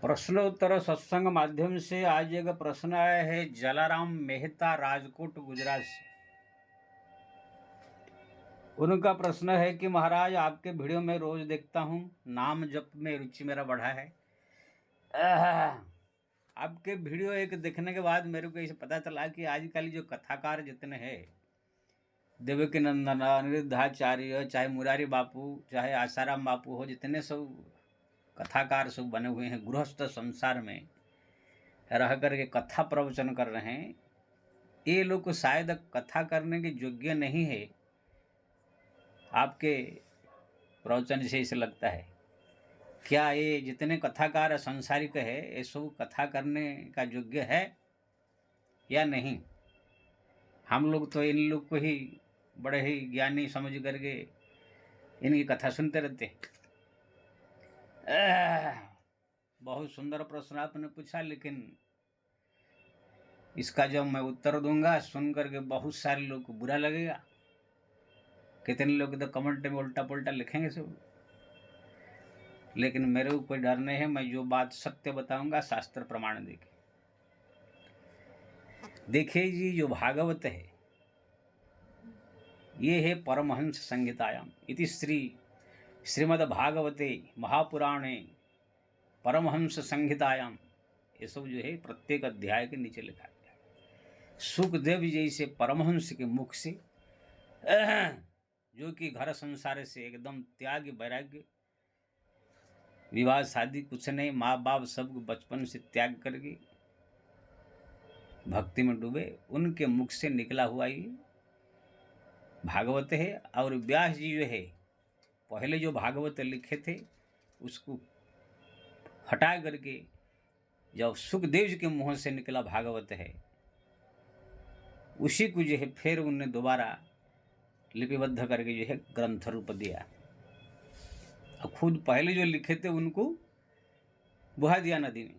प्रश्नोत्तर सत्संग माध्यम से आज एक प्रश्न आया है जलाराम मेहता राजकोट गुजरात से। उनका प्रश्न है कि महाराज आपके वीडियो में रोज देखता हूँ, नाम जप में रुचि मेरा बढ़ा है। आपके वीडियो एक देखने के बाद मेरे को इसे पता चला कि आजकल जो कथाकार जितने हैं, देवकी नंदन, अनिरुद्धाचार्य, चाहे मुरारी बापू, चाहे आसाराम बापू हो, जितने सब कथाकार सब बने हुए हैं, गृहस्थ संसार में रह करके कथा प्रवचन कर रहे हैं, ये लोग को शायद कथा करने के योग्य नहीं है। आपके प्रवचन से इसे लगता है, क्या ये जितने कथाकार संसारिक है ये सब कथा करने का योग्य है या नहीं? हम लोग तो इन लोग को ही बड़े ही ज्ञानी समझ करके इनकी कथा सुनते रहते। बहुत सुंदर प्रश्न आपने पूछा, लेकिन इसका जब मैं उत्तर दूंगा सुन करके बहुत सारे लोग को बुरा लगेगा। कितने लोग तो कमेंट में उल्टा पुल्टा लिखेंगे सब, लेकिन मेरे को कोई डर नहीं है। मैं जो बात सत्य बताऊंगा शास्त्र प्रमाण देके। देखिए जी, जो भागवत है ये है परमहंस संहितायाम इति श्रीमद्भागवते महापुराणे परमहंस संहितायाम, ये सब जो है प्रत्येक अध्याय के नीचे लिखा गया है। सुखदेव जैसे परमहंस के मुख से, जो कि घर संसार से एकदम त्याग वैराग्य, विवाह शादी कुछ नहीं, माँ बाप सब बचपन से त्याग करके भक्ति में डूबे, उनके मुख से निकला हुआ ये भागवत है। और व्यास जी जो है पहले जो भागवत लिखे थे उसको हटा करके जब सुखदेव जी के मुंह से निकला भागवत है, उसी को जो है फिर उनने दोबारा लिपिबद्ध करके जो है ग्रंथ रूप दिया। और खुद पहले जो लिखे थे उनको बुहा दिया नदी में।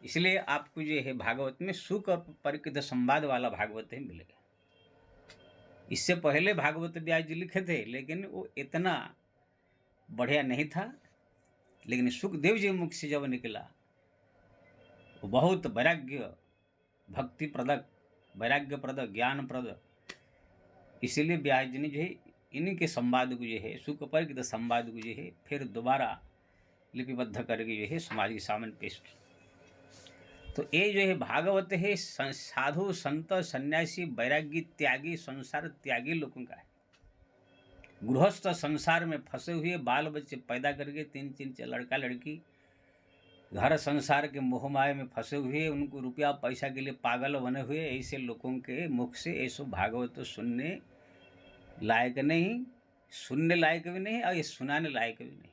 इसलिए आपको जो है भागवत में सुख और परिकृत संवाद वाला भागवत ही मिलेगा। इससे पहले भागवत व्यास जी लिखे थे, लेकिन वो इतना बढ़िया नहीं था। लेकिन सुखदेव जी मुख से जब निकला वो बहुत वैराग्य, भक्ति प्रदक, वैराग्य प्रद, ज्ञान प्रद। इसीलिए व्यास जी ने जो है इन्हीं के संवाद को जो है सुख परिकृत संवाद को जो है फिर दोबारा लिपिबद्ध करके जो है समाज के सामने पेश की। तो ये जो है भागवत है साधु संत सन्यासी वैरागी त्यागी संसार त्यागी लोगों का है। गृहस्थ संसार में फंसे हुए बाल बच्चे पैदा करके तीन लड़का लड़की घर संसार के मोह माया में फंसे हुए, उनको रुपया पैसा के लिए पागल बने हुए, ऐसे लोगों के मुख से ऐसो भागवत सुनने लायक नहीं, सुनने लायक भी नहीं और ये सुनाने लायक भी नहीं।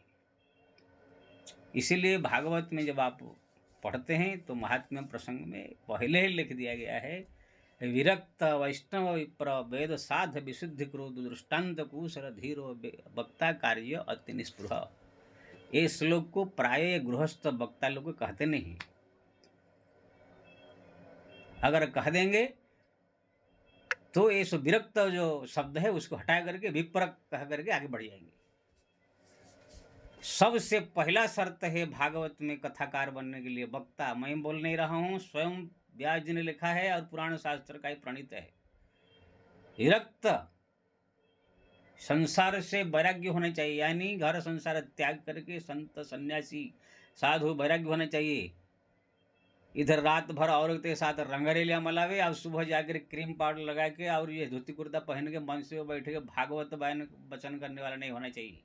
इसीलिए भागवत में जब आप पढ़ते हैं तो महात्म्य प्रसंग में पहले ही लिख दिया गया है, विरक्त वैष्णव विप्र वेद साध विशुद्धि क्रोध दृष्टान्त कुशल धीरो वक्ता कार्य अति निस्पृह। ये श्लोक को प्राय गृहस्थ वक्ता लोग कहते नहीं। अगर कह देंगे तो ये सो विरक्त जो शब्द है उसको हटा करके विप्र कह करके आगे बढ़ जाएंगे। सबसे पहला शर्त है भागवत में कथाकार बनने के लिए वक्ता, मैं बोल नहीं रहा हूं, स्वयं व्यास जी ने लिखा है और पुराण शास्त्र का ही प्रणीत है। विरक्त संसार से वैराग्य होना चाहिए, यानी घर संसार त्याग करके संत सन्यासी साधु वैराग्य होना चाहिए। इधर रात भर औरत के साथ रंगरेलिया मलावे और सुबह जाकर क्रीम पाउडर लगा के और ये धोती कुर्ता पहन के मन से बैठ के भागवत वचन करने वाला नहीं होना चाहिए।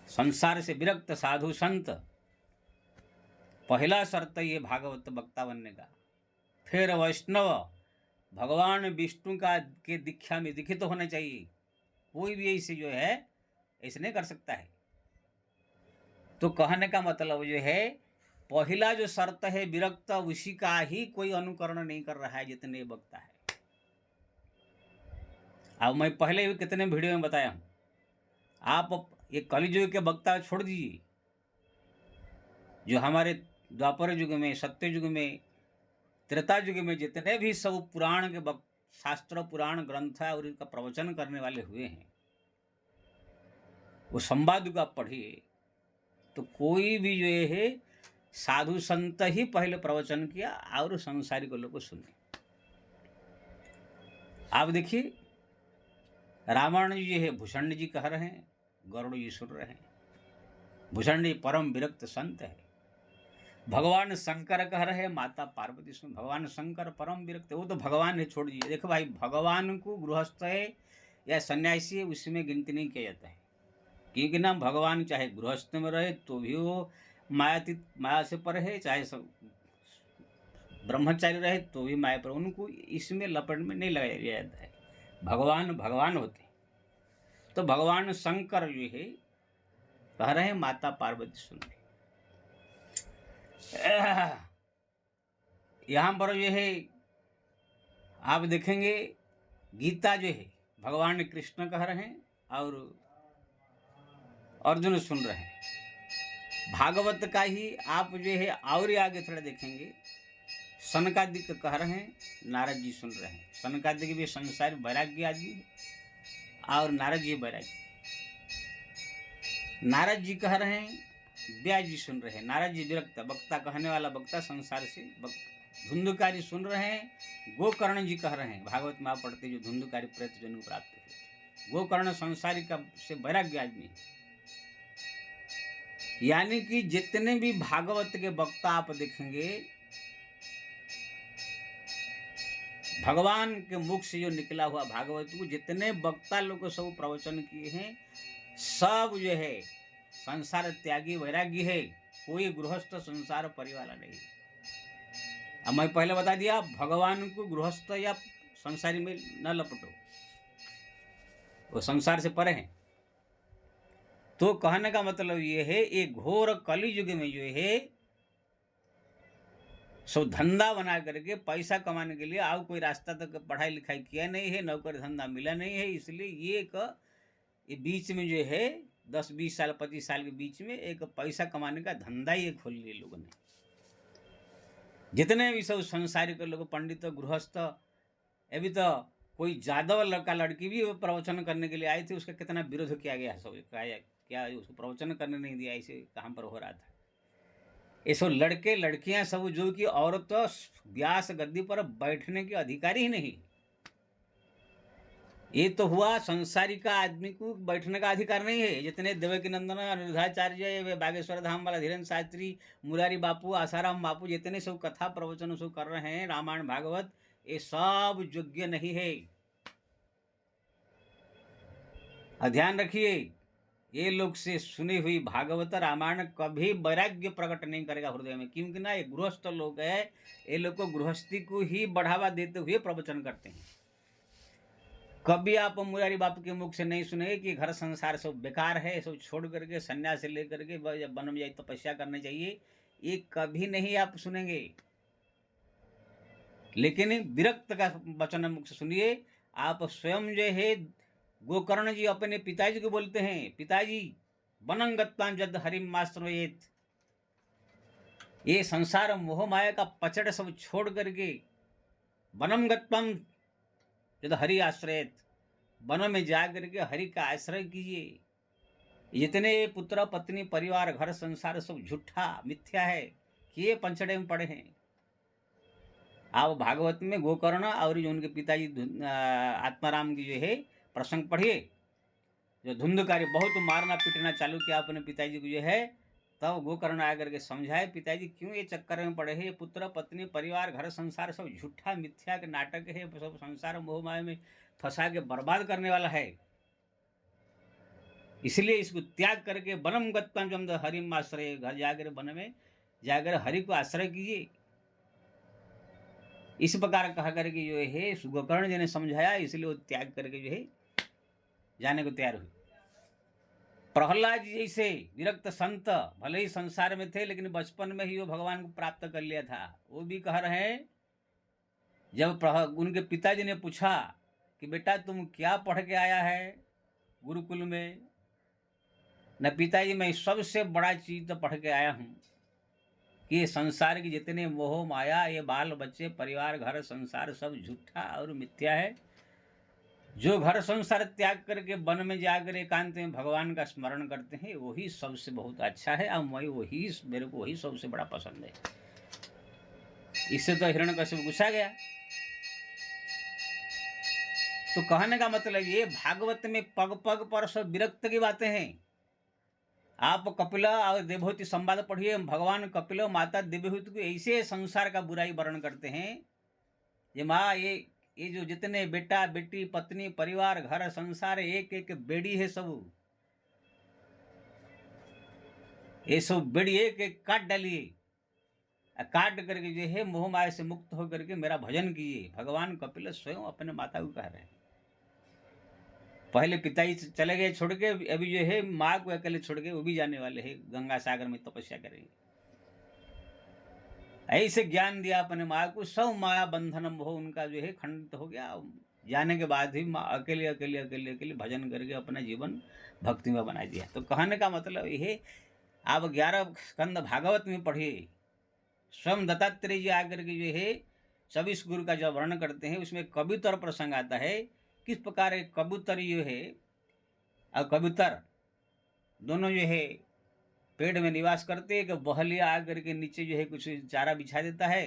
संसार से विरक्त साधु संत पहला शर्त ये भागवत वक्ता बनने का। फिर वैष्णव, भगवान विष्णु का के दीक्षा में दीक्षित तो होना चाहिए। कोई भी ऐसे जो है ऐसे नहीं कर सकता है। तो कहने का मतलब जो है पहला जो शर्त है विरक्त, उसी का ही कोई अनुकरण नहीं कर रहा है जितने वक्ता है। अब मैं पहले भी कितने वीडियो में बताया हूं, आप ये कलियुग के वक्ता छोड़ दीजिए। जो हमारे द्वापर युग में, सत्य युग में, त्रेता युग में जितने भी सब पुराण के शास्त्र पुराण ग्रंथ है और इनका प्रवचन करने वाले हुए हैं, वो संवाद को आप पढ़िए तो कोई भी जो है साधु संत ही पहले प्रवचन किया और संसारिक लोग को सुने। आप देखिए रावण जी है भूषण जी कह रहे हैं, गरुड़ जी सुन रहे हैं। भूषण जी परम विरक्त संत है। भगवान शंकर कह रहे हैं, माता पार्वती सुन। भगवान शंकर परम विरक्त, वो तो भगवान है, छोड़ दीजिए। देखो भाई, भगवान को गृहस्थ है या सन्यासी है उसमें गिनती नहीं किया जाता है, क्योंकि ना भगवान चाहे गृहस्थ में रहे तो भी वो माया से पर है, चाहे सब ब्रह्मचारी रहे तो भी माया पर, उनको इसमें लपेट में नहीं लगाया जाता है। भगवान भगवान होते हैं। तो भगवान शंकर जो है कह रहे हैं माता पार्वती सुन। यहाँ पर जो है आप देखेंगे गीता जो है भगवान कृष्ण कह रहे हैं और अर्जुन सुन रहे हैं। भागवत का ही आप जो है और आगे थोड़ा देखेंगे, सनकादिक कह रहे हैं, नारद जी सुन रहे हैं। सनकादिक भी संसार वैराग्य आदमी है और नारद जी वैराग्य। नारद जी कह रहे हैं, व्यास जी सुन रहे हैं। नारद जी विरक्त, वक्ता कहने वाला वक्ता, संसार से धुंधुकारी सुन रहे हैं। गोकर्ण जी कह रहे हैं, भागवत में आप पढ़ते जो धुंधुकारी प्रेत जन को प्राप्त हुए। गोकर्ण संसारिक से वैराग्य आदमी है। यानी कि जितने भी भागवत के वक्ता आप देखेंगे, भगवान के मुख से जो निकला हुआ भागवत को जितने वक्ता लोग सब प्रवचन किए हैं, सब जो है संसार त्यागी वैरागी है, कोई गृहस्थ संसार परिवार नहीं। अब मैं पहले बता दिया, भगवान को गृहस्थ या संसारी में न लपटो, वो संसार से परे हैं। तो कहने का मतलब ये है, ये घोर कली युग में जो है सो धंधा बना करके पैसा कमाने के लिए आओ, कोई रास्ता तक पढ़ाई लिखाई किया नहीं है, नौकरी धंधा मिला नहीं है, इसलिए ये बीच में जो है 10-20 साल 25 साल के बीच में एक पैसा कमाने का धंधा ही खोल लिया लोगों ने। जितने भी सब संसारिक लोग, पंडित गृहस्थ, अभी तो कोई जादव लड़का लड़की भी प्रवचन करने के लिए आए थे, उसका कितना विरोध किया गया, सब क्या उसको प्रवचन करने नहीं दिया, ऐसे कहाँ पर हो रहा था। ये सब लड़के लड़कियां सब जो कि औरत तो व्यास गद्दी पर बैठने के अधिकारी ही नहीं। ये तो हुआ संसारी का आदमी को बैठने का अधिकार नहीं है। जितने देवकी नंदन, अनिरुद्धाचार्य, बागेश्वर धाम वाला धीरेन्द्र शास्त्री, मुरारी बापू, आसाराम बापू, जितने सब कथा प्रवचन सब कर रहे हैं, रामायण भागवत, ये सब योग्य नहीं है। ध्यान रखिए, ये लोग से सुनी हुई भागवत रामायण कभी वैराग्य प्रकट नहीं करेगा हृदय में, क्योंकि ना ये गृहस्थ लोग है, ये लोग को गृहस्थी को ही बढ़ावा देते हुए प्रवचन करते हैं। कभी आप मुरारी बापू के मुख से नहीं सुनेंगे कि घर संसार सब बेकार है, सब छोड़ करके संन्यास से लेकर के वन में जाए तपस्या करनी चाहिए, ये कभी नहीं आप सुनेंगे। लेकिन विरक्त का वचन मुख से सुनिए। आप स्वयं जो है गोकर्ण जी अपने पिताजी को बोलते हैं, पिताजी वनं गत्वा जद हरिम माश्रयेत, ये संसार मोह माया का पचड़ सब छोड़ करके वनम गत्वम जद हरि आश्रयेत, वन में जा करके हरि का आश्रय कीजिए। जितने पुत्र पत्नी परिवार घर संसार सब झूठा मिथ्या है, किए पंचड़े में पड़े हैं। आप भागवत में गोकर्ण और जो उनके पिताजी आत्माराम की जो है प्रसंग पढ़िए, जो धुंधकारी बहुत मारना पीटना चालू किया अपने पिताजी को जो है, तब गोकर्ण आकर के समझाए, पिताजी क्यों ये चक्कर में पड़े हैं, पुत्र पत्नी परिवार घर संसार सब झूठा मिथ्या के नाटक है, सब संसार मोह माया में फंसा के बर्बाद करने वाला है, इसलिए इसको त्याग करके वनम गत्वम जम हरिम आश्रय, घर जाकर वन में जाकर हरि को आश्रय कीजिए। इस प्रकार कहा करके जो है गोकर्ण जी ने समझाया, इसलिए वो त्याग करके जो है जाने को तैयार हुए। प्रहलाद जी जैसे विरक्त संत भले ही संसार में थे, लेकिन बचपन में ही वो भगवान को प्राप्त कर लिया था। वो भी कह रहे हैं, जब उनके पिताजी ने पूछा कि बेटा तुम क्या पढ़ के आया है गुरुकुल में, न पिताजी मैं सबसे बड़ा चीज तो पढ़ के आया हूँ कि ये संसार की जितने मोह माया, ये बाल बच्चे परिवार घर संसार सब झूठा और मिथ्या है, जो घर संसार त्याग करके वन में जाकर एकांत में भगवान का स्मरण करते हैं वही सबसे बहुत अच्छा है, और मेरे को वही सबसे बड़ा पसंद है। इससे तो हिरण्यकश्यप गुस्सा गया। तो कहने का मतलब ये भागवत में पग पग पर सब विरक्त की बातें हैं। आप कपिला और देवहूति संवाद पढ़िए, भगवान कपिला माता देवहूति को ऐसे संसार का बुराई वर्णन करते हैं। ये माँ, ये जो जितने बेटा बेटी पत्नी परिवार घर संसार एक एक बेड़ी है, सब ये सब बेड़ी एक एक काट डालिए, काट करके जो है मोह माया से मुक्त होकर के मेरा भजन कीजिए। भगवान कपिल स्वयं अपने माता को कह रहे हैं। पहले पिताजी चले गए छोड़ के, अभी जो है माँ को अकेले छोड़ के वो भी जाने वाले हैं, गंगा सागर में तपस्या करेंगे। ऐसे ज्ञान दिया अपने माँ को, सब माया बंधन मोह उनका जो है खंडित हो गया। जाने के बाद भी माँ अकेले अकेले अकेले अकेले भजन करके अपना जीवन भक्ति में बना दिया। तो कहने का मतलब यह, आप 11 स्कंद भागवत में पढ़िए, स्वयं दत्तात्रेय जी आकर के जो है सभी इस गुरु का जब वर्णन करते हैं, उसमें कबूतर प्रसंग आता है। किस प्रकार कबूतर जो है और कबूतर दोनों जो है पेड़ में निवास करते हैं कि बहलिया आकर के नीचे जो है कुछ चारा बिछा देता है,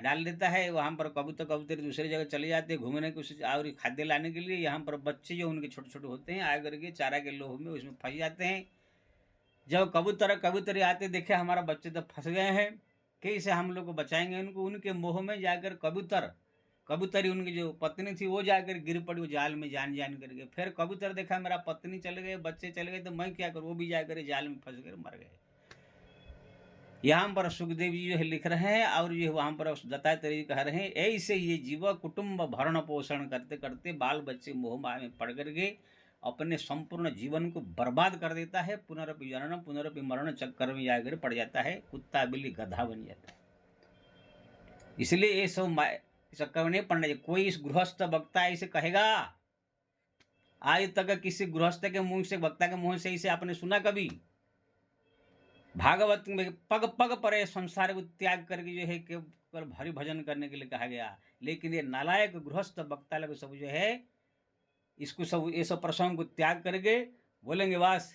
डाल देता है। वहाँ पर कबूतर दूसरी जगह चले जाते हैं घूमने कुछ और खाद्य लाने के लिए। यहाँ पर बच्चे जो उनके छोटे छोटे होते हैं आकर के चारा के लोह में उसमें फंस जाते हैं। जब कबूतरी आते देखे हमारा बच्चे तो फंस गए हैं, कैसे हम लोग को बचाएंगे उनको, उनके मोह में जाकर कबूतरी उनकी जो पत्नी थी वो जाकर गिर पड़ी वो जाल में जान करके। फिर कबूतर देखा मेरा पत्नी चले गए बच्चे चले गए तो मैं क्या करूँ, वो भी जाकर जाल में फंस कर मर गए। यहाँ पर सुखदेव जी जो है लिख रहे हैं, और ये वहाँ पर दत्तात्रेय जी कह रहे हैं, ऐसे ये जीव कुटुंब भरण पोषण करते करते बाल बच्चे मोह माया में पड़ करके अपने संपूर्ण जीवन को बर्बाद कर देता है। पुनरपि जनन पुनरपि मरण चक्कर में जाकर पड़ जाता है, कुत्ता बिल्ली गधा बन जाता है। इसलिए ये सब चक्कर में नहीं पड़ना चाहिए। कोई इस गृहस्थ वक्ता ऐसे कहेगा, आज तक किसी गृहस्थ के मुंह से, वक्ता के मुंह से इसे आपने सुना कभी? भागवत में पग पग पर संसार को त्याग करके जो है केवल हरि भजन करने के लिए कहा गया। लेकिन ये नालायक गृहस्थ वक्ता लोग सब जो है इसको सब ये सब प्रसंग को त्याग करके बोलेंगे बस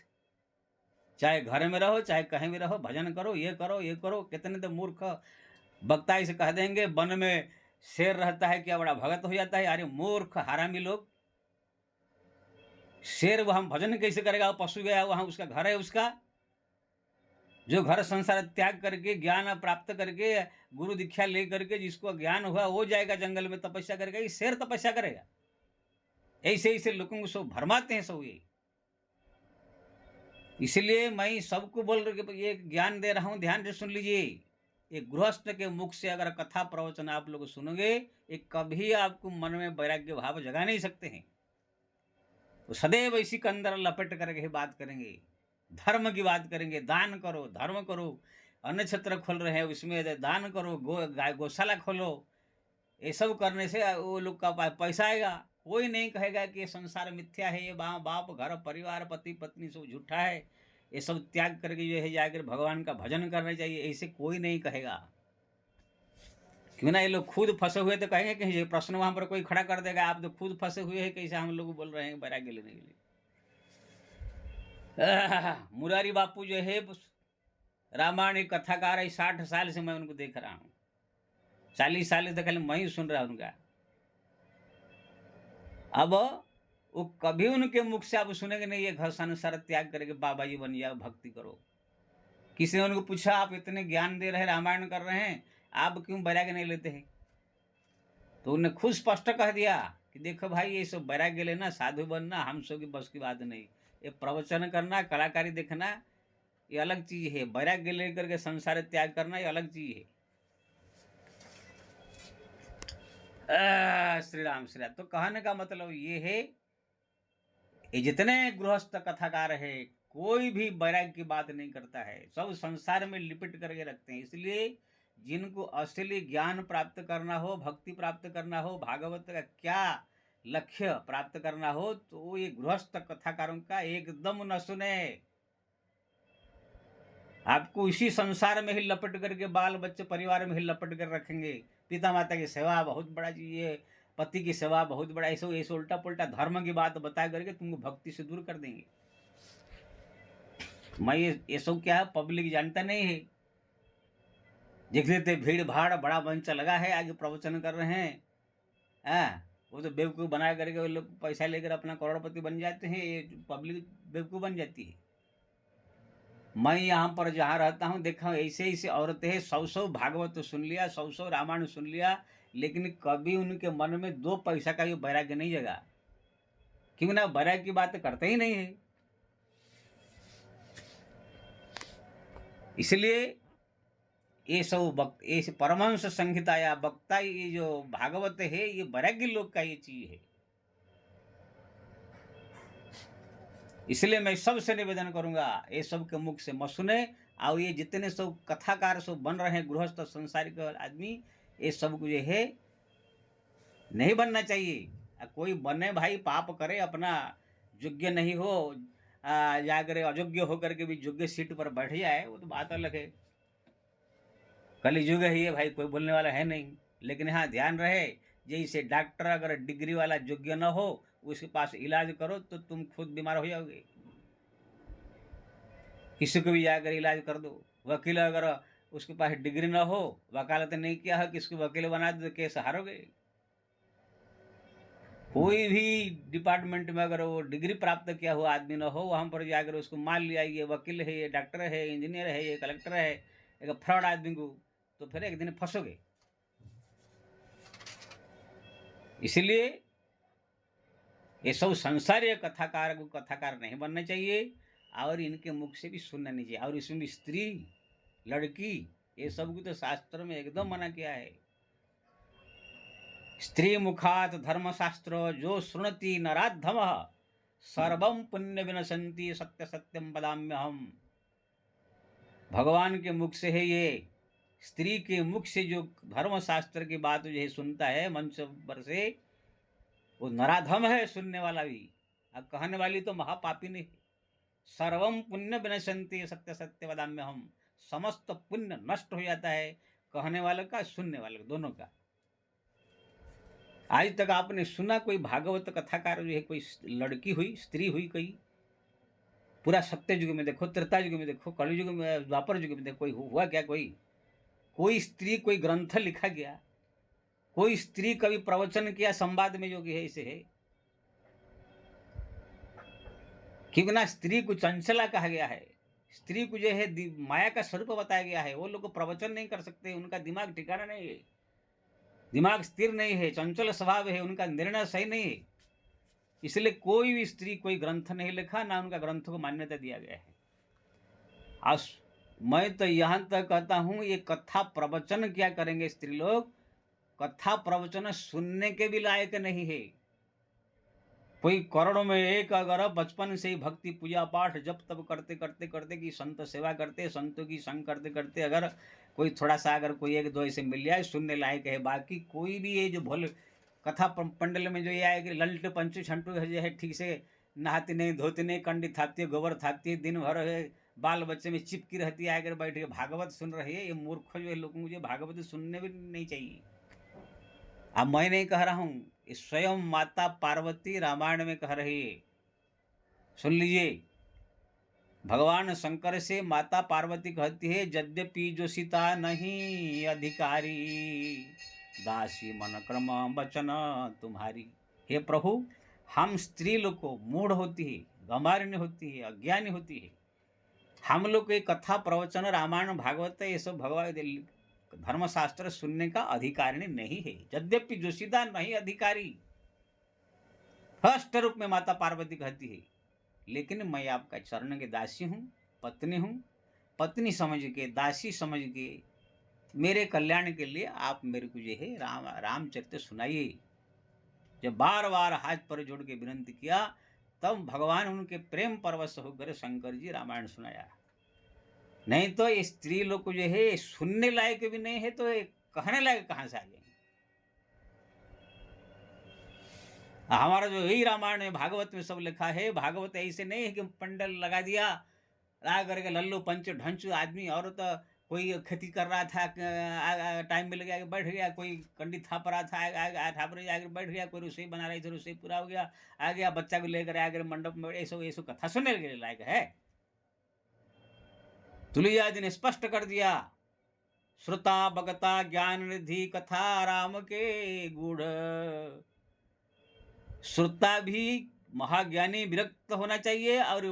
चाहे घर में रहो चाहे कहीं भी रहो भजन करो, ये करो ये करो। कितने तो मूर्ख वक्ता इसे कह देंगे, वन में शेर रहता है क्या बड़ा भगत हो जाता है। अरे मूर्ख हरामी लोग, शेर वो हम भजन कैसे करेगा? वो पशु गया वहां, उसका घर है उसका। जो घर संसार त्याग करके ज्ञान प्राप्त करके गुरु दीक्षा ले करके जिसको ज्ञान हुआ वो जाएगा जंगल में तपस्या करेगा, ये शेर तपस्या करेगा? ऐसे ऐसे लोगों को सब भरमाते हैं सब ये। इसलिए मैं सबको बोल रहा ये ज्ञान दे रहा हूं, ध्यान से सुन लीजिए। एक गृहस्थ के मुख से अगर कथा प्रवचन आप लोग सुनोगे, एक कभी आपको मन में वैराग्य भाव जगा नहीं सकते हैं। तो सदैव इसी के अंदर लपेट करके बात करेंगे, धर्म की बात करेंगे। दान करो, धर्म करो, अन्न क्षेत्र खोल रहे हैं उसमें दान करो, गौशाला खोलो। ये सब करने से वो लोग का पैसा आएगा। कोई नहीं कहेगा कि ये संसार मिथ्या है, ये बाप घर परिवार पति पत्नी सब झूठा है, ये सब त्याग करके जो है जाकर भगवान का भजन करना चाहिए, ऐसे कोई नहीं कहेगा। क्यों ना ये लोग खुद फंसे हुए तो कहेंगे कि ये प्रश्न वहां पर कोई खड़ा कर देगा, आप तो खुद फंसे हुए हैं, कैसे हम लोग बोल रहे हैं वैराग्य लेने के लिए। मुरारी बापू जो है रामायण कथाकार है, 60 साल से मैं उनको देख रहा हूँ, 40 साल से खाली मैं ही सुन रहा हूँ उनका। अब वो कभी उनके मुख से आप सुनेंगे नहीं ये घर संसार त्याग करके बाबा जी बन जाओ भक्ति करो। किसी ने उनको पूछा आप इतने ज्ञान दे रहे हैं, रामायण कर रहे हैं, आप क्यों वैराग्य नहीं लेते हैं? तो उन्हें खुद स्पष्ट कह दिया कि देखो भाई ये सब वैराग्य लेना साधु बनना हम सब की बस की बात नहीं। ये प्रवचन करना कलाकारी देखना ये अलग चीज है, वैराग्य लेकर के संसार त्याग करना ये अलग चीज है। श्री राम श्री राम। तो कहने का मतलब ये है, ये जितने गृहस्थ कथाकार है कोई भी वैराग्य की बात नहीं करता है, सब संसार में लिपट करके रखते हैं। इसलिए जिनको असली ज्ञान प्राप्त करना हो, भक्ति प्राप्त करना हो, भागवत का क्या लक्ष्य प्राप्त करना हो, तो ये गृहस्थ कथाकारों का एकदम न सुने। आपको इसी संसार में ही लपट करके बाल बच्चे परिवार में ही लपट कर रखेंगे। पिता माता की सेवा बहुत बड़ा चीज है, पति की सेवा बहुत बड़ा, ऐसे ऐसे उल्टा पुल्टा धर्म की बात बता करके तुमको भक्ति से दूर कर देंगे। मैं ये सब क्या है, पब्लिक जानता नहीं है। देख लेते भीड़ भाड़, बड़ा मंच लगा है, आगे प्रवचन कर रहे हैं, वो तो बेवकूफ़ बना करके वो लोग पैसा लेकर अपना करोड़पति बन जाते हैं, ये पब्लिक बेवकूफ़ बन जाती है। मैं यहाँ पर जहाँ रहता हूँ देखा ऐसे ऐसे औरतें हैं, 100 भागवत सुन लिया, 100 रामायण सुन लिया, लेकिन कभी उनके मन में 2 पैसा का भी वैराग्य नहीं जगा। क्यों ना, वैराग्य की बात करते ही नहीं है। इसलिए ये सब ये परमहंस संहिता या वक्ता, ये जो भागवत है, ये वैराग्य लोग का ये चीज है। इसलिए मैं सबसे निवेदन करूंगा, ये सब के मुख से मत सुने। और ये जितने सब कथाकार सब बन रहे हैं, गृहस्थ संसारिक आदमी, ये सब को जो है नहीं बनना चाहिए। कोई बने भाई, पाप करे, अपना योग्य नहीं हो, जाकर अयोग्य होकर के भी योग्य सीट पर बैठ जाए, वो तो बात अलग है। कलयुग है ये भाई, कोई बोलने वाला है नहीं। लेकिन हाँ, ध्यान रहे, जैसे डॉक्टर अगर डिग्री वाला योग्य न हो, उसके पास इलाज करो तो तुम खुद बीमार हो जाओगे। किसी को भी जाकर इलाज कर दो। वकील अगर उसके पास डिग्री न हो, वकालत नहीं किया है, किसको वकील बना दो तो केस हारोगे। कोई भी डिपार्टमेंट में अगर वो डिग्री प्राप्त किया हुआ आदमी न हो, वहाँ पर जाकर उसको मान लिया ये वकील है, ये डॉक्टर है, इंजीनियर है, ये कलेक्टर है, एक फ्रॉड आदमी को, तो फिर एक दिन फंसोगे। इसलिए ये सब संसारीय कथाकार को कथाकार नहीं बनना चाहिए, और इनके मुख से भी सुनना नहीं चाहिए। और इसमें भी स्त्री, लड़की, ये सब को तो शास्त्र में एकदम मना किया है। स्त्री मुखात धर्मशास्त्र जो शृणति नराधम सर्वम पुण्य विनशंति सत्य सत्यम वदाम्यहम। भगवान के मुख से है ये। स्त्री के मुख से जो धर्मशास्त्र की बात जो है सुनता है मंच पर से, वो नराधम है सुनने वाला भी, और कहने वाली तो महापापी नहीं। सर्वम पुण्य विनशंति सत्य सत्य वदाम्यहम। समस्त पुण्य नष्ट हो जाता है, कहने वाले का, सुनने वाले का, दोनों का। आज तक आपने सुना कोई भागवत कथाकार जो है, कोई लड़की हुई, स्त्री हुई कोई? पूरा सत्य युग में देखो, त्रेता युग में देखो, कलि युग में, द्वापर युग में देखो, कोई हुआ क्या? कोई स्त्री, कोई ग्रंथ लिखा गया? कोई स्त्री कभी प्रवचन किया संवाद में? योगी है इसे है, क्योंकि ना स्त्री को चंचला कहा गया है, स्त्री को जो है माया का स्वरूप बताया गया है। वो लोग प्रवचन नहीं कर सकते, उनका दिमाग ठिकाना नहीं है, दिमाग स्थिर नहीं है, चंचल स्वभाव है, उनका निर्णय सही नहीं है। इसलिए कोई भी स्त्री कोई ग्रंथ नहीं लिखा, ना उनका ग्रंथ को मान्यता दिया गया है। आज मैं तो यहाँ तक कहता हूँ, ये कथा प्रवचन क्या करेंगे स्त्री लोग? कथा प्रवचन सुनने के भी लायक नहीं है। कोई करोड़ों में एक अगर बचपन से ही भक्ति पूजा पाठ जब तब करते करते करते कि संत सेवा करते, संतों की संग करते करते अगर कोई थोड़ा सा, अगर कोई एक दो ऐसे मिल जाए सुनने लायक है, बाकी कोई भी ये जो भोल कथा पंडल में जो ये आए कि ललट पंचू छंटू जो है, ठीक से नहाती नहीं, धोती नहीं, कंडी थाती है, गोबर थाती है, दिन भर है बाल बच्चे में चिपकी रहती है, आकर बैठ के भागवत सुन रही है। ये मूर्ख जो है लोगों को, भागवत सुनने भी नहीं चाहिए। अब मैं नहीं कह रहा हूँ, स्वयं माता पार्वती रामायण में कह रही है, सुन लीजिए। भगवान शंकर से माता पार्वती कहती है, यद्यपि जो सीता नहीं अधिकारी, दासी मन क्रम वचन तुम्हारी। हे प्रभु, हम स्त्री लोग को मूढ़ होती है, गंवारिणी होती है, अज्ञानी होती है, हम लोग के कथा प्रवचन रामायण भागवत ये सब भगवान धर्मशास्त्र सुनने का अधिकारिणी नहीं है। यद्यपि जोशीदा नहीं अधिकारी, फर्स्ट रूप में माता पार्वती कहती है, लेकिन मैं आपका चरण के दासी हूँ, पत्नी हूँ, पत्नी समझ के, दासी समझ के, मेरे कल्याण के लिए आप मेरे को जो है रामचरित्र सुनाइए। जब बार बार हाथ पर जोड़ के विनती किया, तब भगवान उनके प्रेम परवश होकर शंकर जी रामायण सुनाया। नहीं तो ये स्त्री लोग को जो है सुनने लायक भी नहीं है, तो कहने लायक कहाँ से आ जाएंगे? हमारा जो यही रामायण में भागवत में सब लिखा है, भागवत ऐसे नहीं है कि पंडल लगा दिया, ला करके लल्लू पंच ढंचू आदमी औरत कोई खेती कर रहा था, टाइम मिल गया कि बैठ गया, कोई कंडी थाप रहा था, थाप रही आगे बैठ गया, कोई रसोई बना रही थी, रसोई पूरा हो गया, आ गया बच्चा को लेकर आ गए मंडप में, ऐसो कथा सुनने के लायक है। तुलसीदास जी ने स्पष्ट कर दिया, श्रुता भगता ज्ञान निधि कथा राम के गुढ़। श्रोता भी महाज्ञानी विरक्त होना चाहिए, और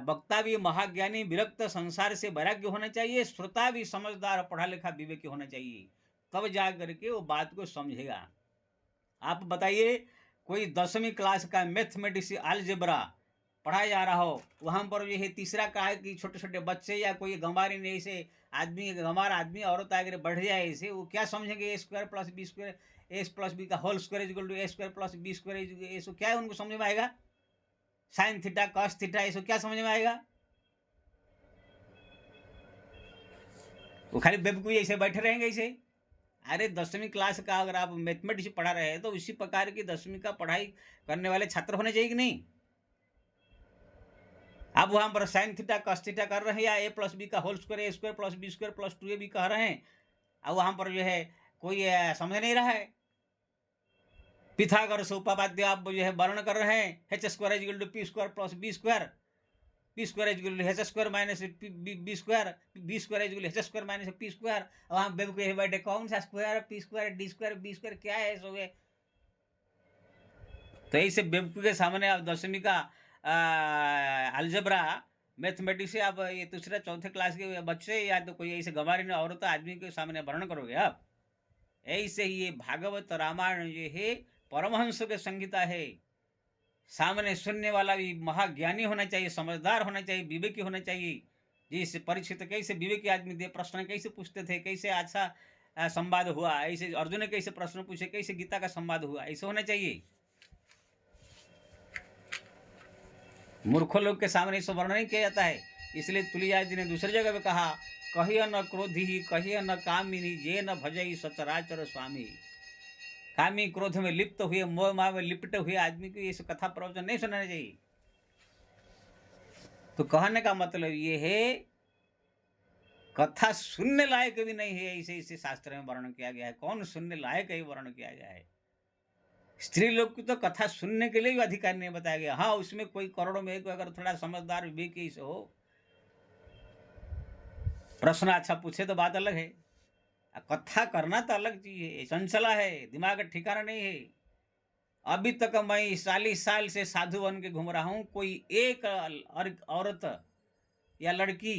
वक्ता भी महाज्ञानी विरक्त संसार से वैराग्य होना चाहिए, श्रोता भी समझदार पढ़ा लिखा विवेकी होना चाहिए, तब जा करके वो बात को समझेगा। आप बताइए, कोई 10वीं क्लास का मैथमेटिक्स अलजेब्रा पढ़ाया जा रहा हो, वहाँ पर ये तीसरा कहा है कि छोटे छोटे बच्चे या कोई गंवारी ने ऐसे आदमी, गंवार आदमी औरत आगे बढ़ जाए ऐसे, वो क्या समझेंगे, A square plus B square, A plus B का whole square equal to A square plus B square, ऐसा क्या है उनको समझ में आएगा? साइन थीटा कॉस थीटा ऐसा क्या समझ में आएगा? वो खाली बेवकूफी ऐसे बैठे रहेंगे ऐसे। अरे 10वीं क्लास का अगर आप मैथमेटिक्स पढ़ा रहे हैं तो उसी प्रकार की 10वीं का पढ़ाई करने वाले छात्र होने चाहिए कि नहीं? आप वहां पर साइन थीटा कॉस थीटा कर रहे हैं, या ए प्लस बी का whole square, A square plus B square plus 2ab कह रहे हैं, और वहां पर जो है कोई समझ नहीं रहा है। पिथागोरस उपपाद्य आप जो है वर्णन कर रहे हैं, H square equal to P square plus B square, P square equal to H square minus B square, B square equal to H square minus P square. वहां बेवकूफ बैठे, कौन सा square, P square, D square, B square, क्या है सो? तो ऐसे बेवकूफ के सामने आप 10वीं का अलजबरा मैथमेटिक्स से आप ये दूसरा चौथे क्लास के बच्चे या तो कोई ऐसे गंवारी औरत आदमी के सामने वर्णन करोगे आप? ऐसे ही ये भागवत रामायण ये है परमहंस के संहिता है। सामने सुनने वाला भी महाज्ञानी होना चाहिए, समझदार होना चाहिए, विवेकी होना चाहिए। जिससे परीक्षित कैसे विवेकी आदमी दे प्रश्न कैसे पूछते थे, कैसे अच्छा संवाद हुआ, ऐसे अर्जुन ने कैसे प्रश्न पूछे, कैसे गीता का संवाद हुआ, ऐसे होना चाहिए। मूर्खों लोग के सामने इसे वर्णन नहीं किया जाता है। इसलिए तुलसीदास जी ने दूसरी जगह पे कहा, कहिय न क्रोधी कहिय न कामिनी जे न भजई सचराचर स्वामी। कामी क्रोध में लिप्त हुए, मोह माह में लिपटे हुए आदमी को ये कथा प्रवचन नहीं सुनाना चाहिए। तो कहने का मतलब ये है, कथा सुनने लायक भी नहीं है, ऐसे इसे शास्त्र में वर्णन किया गया है। कौन सुनने लायक है वर्णन किया गया है? स्त्री लोग की तो कथा सुनने के लिए भी अधिकार नहीं बताया गया। हाँ, उसमें कोई करोड़ों में एक अगर थोड़ा समझदार विवेकी से हो, प्रश्न अच्छा पूछे तो बात अलग है, कथा करना तो अलग चीज है। चंचला है, दिमाग ठिकाना नहीं है। अभी तक मैं 40 साल से साधु बन के घूम रहा हूं, कोई एक औरत या लड़की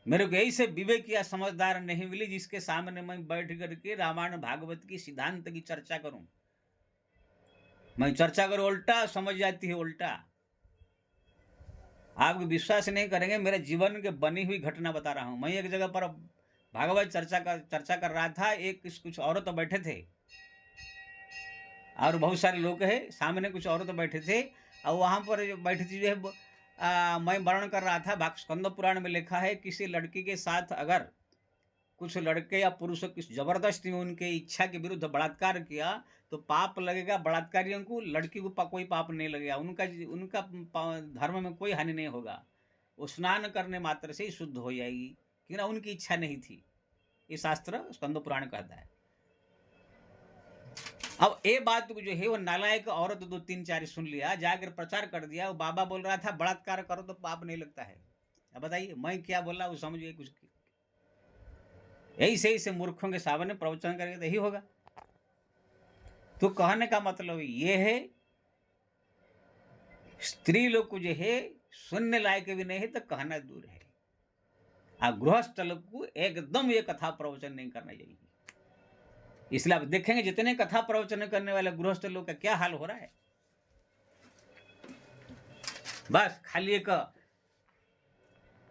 मेरे को ऐसे विवेक या समझदार नहीं मिली जिसके सामने मैं बैठ करके रामायण भागवत की सिद्धांत की चर्चा करूं। मैं चर्चा करूं उल्टा समझ जाती है उल्टा। आप विश्वास नहीं करेंगे, मेरे जीवन के बनी हुई घटना बता रहा हूं। मैं एक जगह पर भागवत चर्चा कर रहा था, एक कुछ औरत बैठे थे और बहुत सारे लोग है, सामने कुछ औरत बैठे थे, और वहां पर बैठी थी जो है मैं वर्णन कर रहा था। स्कंद पुराण में लिखा है, किसी लड़की के साथ अगर कुछ लड़के या पुरुष किस जबरदस्ती में उनके इच्छा के विरुद्ध बलात्कार किया तो पाप लगेगा बलात्कारियों को, लड़की को कोई पाप नहीं लगेगा। उनका धर्म में कोई हानि नहीं होगा। वो स्नान करने मात्र से ही शुद्ध हो जाएगी, क्योंकि उनकी इच्छा नहीं थी। ये शास्त्र स्कंद पुराण कहता है। अब ये बात जो है वो नालायक औरत 2-3-4 सुन लिया, जाकर प्रचार कर दिया। वो बाबा बोल रहा था बलात्कार करो तो पाप नहीं लगता है। अब बताइए मैं क्या बोल रहा हूँ, समझिए कुछ। ऐसे मूर्खों के सामने प्रवचन करेंगे तो यही होगा। तो कहने का मतलब ये है, स्त्री लोग को जो है सुनने लायक भी नहीं है तो कहना दूर है। गृहस्थ लोग को एकदम ये कथा प्रवचन नहीं करना चाहिए। इसलिए आप देखेंगे जितने कथा प्रवचन करने वाले गृहस्थ लोग का क्या हाल हो रहा है। बस खाली एक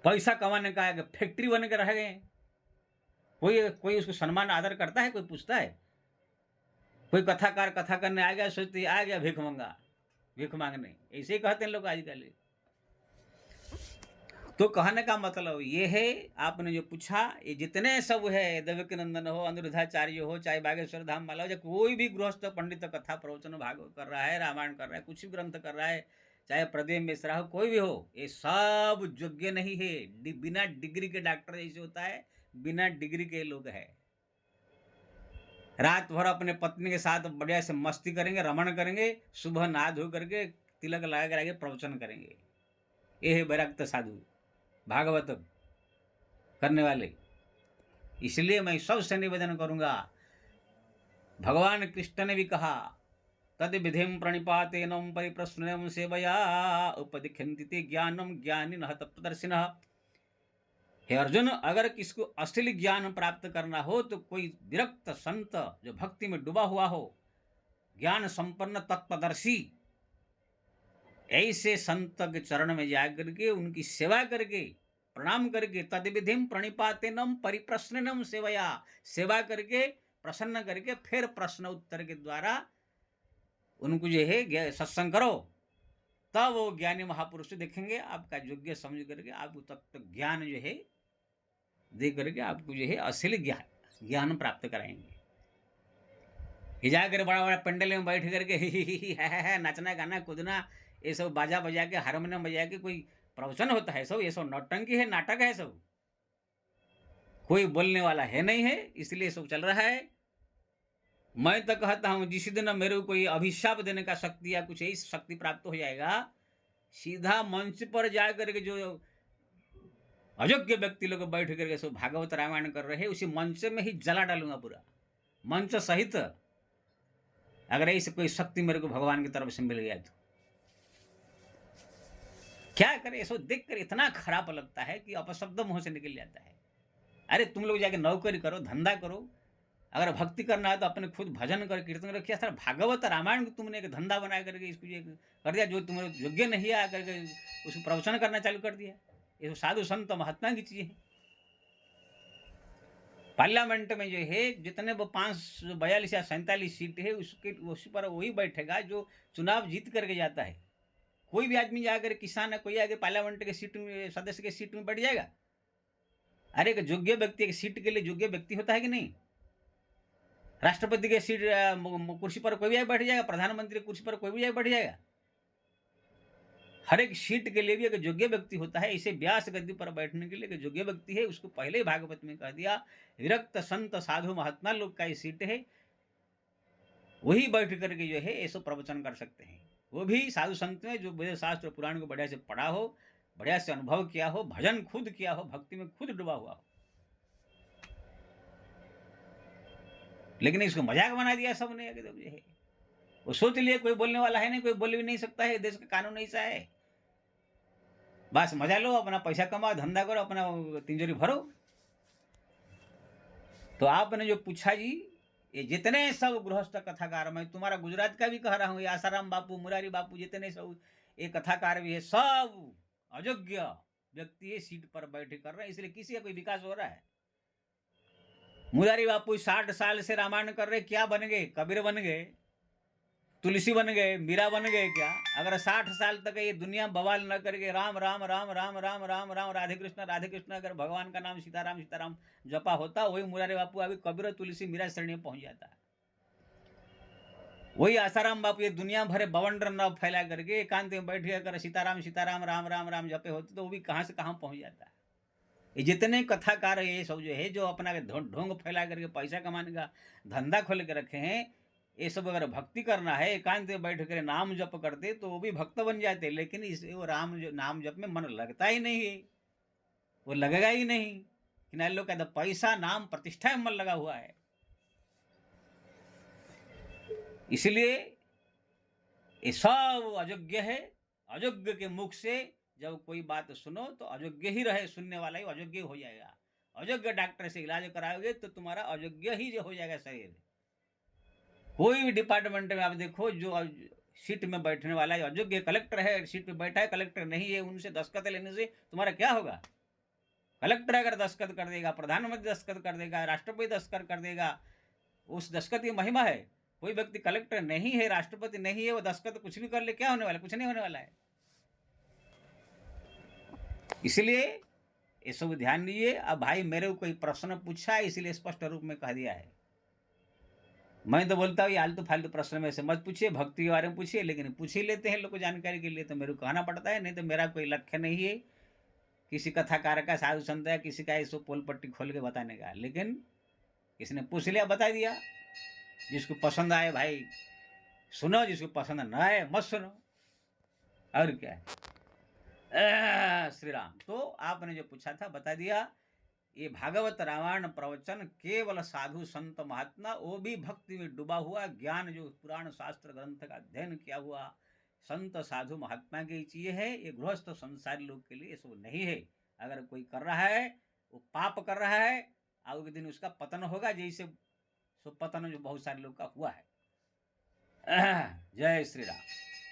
पैसा कमाने का एक फैक्ट्री बन के रह गए। कोई उसको सम्मान आदर करता है, कोई पूछता है? कोई कथाकार कथा करने आ गया, सोचते आ गया भीख मांगने, ऐसे ही कहते हैं लोग आजकल। तो कहने का मतलब ये है, आपने जो पूछा, ये जितने सब है, देवकी नंदन हो, अनिरुद्धाचार्य हो, चाहे बागेश्वर धाम माला हो, कोई भी गृहस्थ पंडित कथा प्रवचन भागवत कर रहा है, रामायण कर रहा है, कुछ भी ग्रंथ कर रहा है, चाहे प्रदीप मिश्रा हो, कोई भी हो, ये सब योग्य नहीं है। बिना डिग्री के डॉक्टर जैसे होता है, बिना डिग्री के लोग हैं। रात भर अपने पत्नी के साथ बढ़िया से मस्ती करेंगे, रमण करेंगे, सुबह नहा धो करके तिलक लगा कर आगे प्रवचन करेंगे। ये है विरक्त साधु, भागवत करने वाले। इसलिए मैं सबसे निवेदन करूंगा, भगवान कृष्ण ने भी कहा, तद विधिम प्रणिपातेनम परिप्रश्नम सेवया उपदिखन्ति ज्ञानम ज्ञानिनः तत्त्वदर्शिनः। हे अर्जुन, अगर किसको असली ज्ञान प्राप्त करना हो तो कोई विरक्त संत जो भक्ति में डूबा हुआ हो, ज्ञान संपन्न तत्वदर्शी, ऐसे संत के चरण में जाकर के उनकी सेवा करके प्रणाम करके, तद्विधिम प्रणिपातेनम परिप्रश्नम सेवया, सेवा करके प्रसन्न करके फिर प्रश्न उत्तर के द्वारा उनको जो है सत्संग करो, तब वो ज्ञानी महापुरुष देखेंगे आपका योग्य समझ करके आपको तत्व ज्ञान जो है दे करके आपको जो है असली ज्ञान प्राप्त कराएंगे। ये जाकर बड़ा बड़ा पंडल में बैठ करके है नाचना गाना कूदना, ये सब बाजा बजा के हारमोनियम बजा के कोई प्रवचन होता है सब? ये सब नौटंकी है, नाटक है सब। कोई बोलने वाला है नहीं है, इसलिए सब चल रहा है। मैं तो कहता हूँ जिस दिन मेरे को कोई अभिशाप देने का शक्ति या कुछ ऐसी शक्ति प्राप्त हो जाएगा, सीधा मंच पर जा करके जो अयोग्य व्यक्ति लोग बैठ करके सब भागवत रामायण कर रहे हैं, उसी मंच में ही जला डालूंगा पूरा, मंच सहित। अगर ऐसे कोई शक्ति मेरे को भगवान की तरफ से मिल गया तो क्या करे? ऐसा देख कर इतना खराब लगता है कि अपशब्द मुंह से निकल जाता है। अरे तुम लोग जाके नौकरी करो, धंधा करो, अगर भक्ति करना है तो अपने खुद भजन कर कीर्तन रखिए। सर भागवत रामायण को तुमने एक धंधा बना करके इसको ये कर दिया, जो तुम्हारे योग्य नहीं है करके उसको प्रवचन करना चालू कर दिया। ये तो साधु संत महात्मा की चीज़ है। पार्लियामेंट में जो है जितने वो 542 या 47 सीट है उसके उस पर वही बैठेगा जो चुनाव जीत करके जाता है। कोई भी आदमी जाकर किसान है कोई आगे पार्लियामेंट के सीट में सदस्य के सीट में बैठ जाएगा? अरे एक योग्य व्यक्ति एक सीट के लिए योग्य व्यक्ति होता है कि नहीं? राष्ट्रपति के सीट कुर्सी पर कोई भी बैठ जाएगा, प्रधानमंत्री कुर्सी पर कोई भी बैठ जाएगा। हर एक सीट के लिए भी एक योग्य व्यक्ति होता है। इसे व्यास गद्दी पर बैठने के लिए एक योग्य व्यक्ति है, उसको पहले भागवत में कह दिया, विरक्त संत साधु महात्मा लोग का ये सीट है, वही बैठ करके जो है ये सब प्रवचन कर सकते हैं। वो भी साधु संत में जो वेद शास्त्र पुराण को बढ़िया से पढ़ा हो, बढ़िया से अनुभव किया हो, भजन खुद किया हो, भक्ति में खुद डूबा हुआ हो। लेकिन इसको मजाक बना दिया सबने। जो है वो सोच लिए कोई बोलने वाला है नहीं, कोई बोल भी नहीं सकता है, देश का कानून ऐसा है। बस मजा लो, अपना पैसा कमाओ, धंधा करो, अपना तिजोरी भरो। तो आपने जो पूछा जी, ये जितने सब गृहस्थ कथाकार, मैं तुम्हारा गुजरात का भी कह रहा हूँ, ये आसाराम बापू, मुरारी बापू, जितने सब ये कथाकार भी है, सब अयोग्य व्यक्ति ये सीट पर बैठे कर रहे हैं, इसलिए किसी का कोई विकास हो रहा है? मुरारी बापू 60 साल से रामायण कर रहे, क्या बन गए? कबीर बन गए, तुलसी बन गए, मीरा बन गए क्या? अगर 60 साल तक ये दुनिया बवाल न करके राम राम राम राम राम राम राम राधे कृष्ण अगर भगवान का नाम सीताराम सीताराम जपा होता, वही मुरारी बापू अभी कबीर तुलसी मीरा श्रेणी में पहुंच जाता। वही आसाराम बापू ये दुनिया भरे बवंडर न फैला करके एकांत में बैठ गया कर सीताराम सीताराम राम राम राम जपे होते, तो वो भी कहाँ से कहाँ पहुंच जाता है। ये जितने कथाकार ये सब जो है जो अपना ढोंग फैला करके पैसा कमाने का धंधा खोल के रखे हैं, ये सब अगर भक्ति करना है एकांत में बैठ कर नाम जप करते तो वो भी भक्त बन जाते। लेकिन इस वो नाम जप में मन लगता ही नहीं है, वो लगेगा ही नहीं कि लोग कहते पैसा नाम प्रतिष्ठा में मन लगा हुआ है। इसलिए ये सब अयोग्य है। अयोग्य के मुख से जब कोई बात सुनो तो अयोग्य ही रहे, सुनने वाला ही अयोग्य हो जाएगा। अयोग्य डॉक्टर से इलाज कराओगे तो तुम्हारा अयोग्य ही जो हो जाएगा शरीर। कोई भी डिपार्टमेंट में आप देखो, जो सीट में बैठने वाला है अयोग्य, कलेक्टर है सीट पे बैठा है, कलेक्टर नहीं है, उनसे दस्तखत लेने से तुम्हारा क्या होगा? कलेक्टर अगर दस्तखत कर देगा, प्रधानमंत्री दस्तखत कर देगा, राष्ट्रपति दस्तखत कर देगा, उस दस्तखत की महिमा है। कोई व्यक्ति कलेक्टर नहीं है, राष्ट्रपति नहीं है, वो दस्तखत कुछ भी कर ले, क्या होने वाला? कुछ नहीं होने वाला है। इसलिए ये सब ध्यान दीजिए। अब भाई मेरे को कोई प्रश्न पूछा है, इसलिए स्पष्ट रूप में कह दिया है। मैं तो बोलता हूँ ये आलतू फालतू प्रश्न में से मत पूछिए, भक्ति के बारे में पूछिए, लेकिन पूछ ही लेते हैं लोग को जानकारी के लिए, तो मेरे को कहना पड़ता है, नहीं तो मेरा कोई लक्ष्य नहीं है किसी कथाकार का, साधु संत या किसी का ऐसो पोल पट्टी खोल के बताने का। लेकिन किसी ने पूछ लिया, बता दिया। जिसको पसंद आए भाई सुनो, जिसको पसंद ना आए मत सुनो, और क्या है। श्री राम। तो आपने जो पूछा था बता दिया। ये भागवत रामायण प्रवचन केवल साधु संत महात्मा, वो भी भक्ति में डूबा हुआ ज्ञान, जो पुराण शास्त्र ग्रंथ का अध्ययन किया हुआ संत साधु महात्मा की चीज है। ये गृहस्थ संसारी लोग के लिए ये सब नहीं है। अगर कोई कर रहा है वो पाप कर रहा है, और एक दिन उसका पतन होगा, जैसे सो पतन जो बहुत सारे लोग का हुआ है। जय श्री राम।